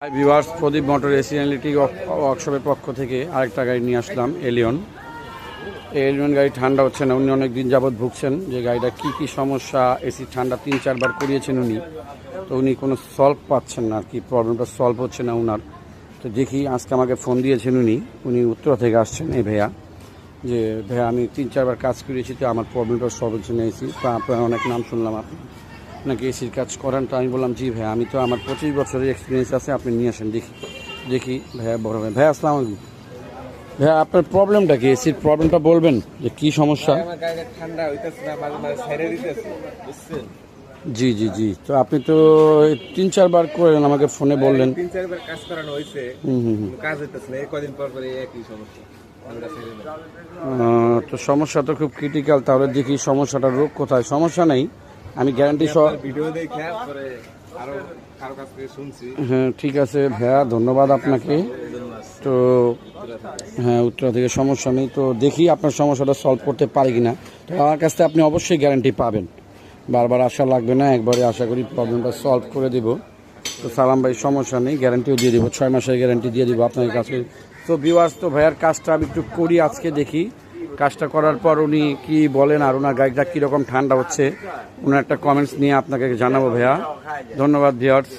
Hi viewers, প্রদীপ motor AC electric ওয়ার্কশপের পক্ষ থেকে আরেকটা গাড়ি নিয়ে আসলাম, এলিয়ন। এলিয়ন গাড়ি ঠান্ডা হচ্ছে না। উনি অনেক দিন যাবৎ ভুগছেন যে গাড়িটা কী সমস্যা, এসি ঠান্ডা 3-4 বার করিয়েছেন উনি, তো উনি কোনো সলভ পাচ্ছেন না আর কি, প্রবলেমটা সলভ হচ্ছে না উনার। তো দেখি, আজকে আমাকে ফোন দিয়েছেন উনি উত্তরা থেকে আসছেন। এই ভাইয়া, যে ভাইয়া আমি 3-4 বার কাজ করিয়েছি, তো আমার প্রবলেমটা সলভ হচ্ছে না এসি। তো আপনার অনেক নাম শুনলাম আপনাকে এসির কাজ করেন। তো আমি বললাম জি ভাইয়া, আমি তো আমার 25 বছরের এক্সপিরিয়েন্স আছে, আপনি নিয়ে আসেন দেখি ভাইয়া। বড় ভাইয়া আসসালামু আলাইকুম। ভাইয়া, আপনার প্রবলেমটা কি? এসির প্রবলেমটা বলবেন যে কি সমস্যা? জি জি জি। তো আপনি তো 3-4 বার করেন, আমাকে ফোনে বললেন। 3-4 বার কাজ করানো হয়েছে, কাজ হইতেছে না। কদিন পর পরে একই সমস্যা। তো সমস্যা তো খুব ক্রিটিক্যাল। তাহলে দেখি সমস্যাটা রোগ কোথায়। সমস্যা নেই, আমি গ্যারান্টি সহ ভিডিও দেখে পরে আরো কারো কাছ থেকে শুনছি। হ্যাঁ ঠিক আছে ভাইয়া, ধন্যবাদ আপনাকে। তো হ্যাঁ, উত্তরা থেকে, সমস্যা নেই। তো দেখি আপনার সমস্যাটা সলভ করতে পারি কিনা। তো আমার কাছ থেকে আপনি অবশ্যই গ্যারান্টি পাবেন, বারবার আশা লাগবে না, একবারে আশা করি প্রবলেমটা সলভ করে দেব। তো সালাম ভাই, সমস্যা নেই, গ্যারান্টিও দিয়ে দেবো, 6 মাসের গ্যারান্টি দিয়ে দেবো আপনার কাছে। তো ভিউয়ার্স, তো ভাইয়ার কাজটা আমি একটু করি আজকে, দেখি কাজটা করার পর উনি কি বলেন, আর ওনার গাড়িটা কীরকম ঠান্ডা হচ্ছে, ওনার একটা কমেন্টস নিয়ে আপনাকে জানাবো ভাইয়া। ধন্যবাদ ভিউয়ার্স।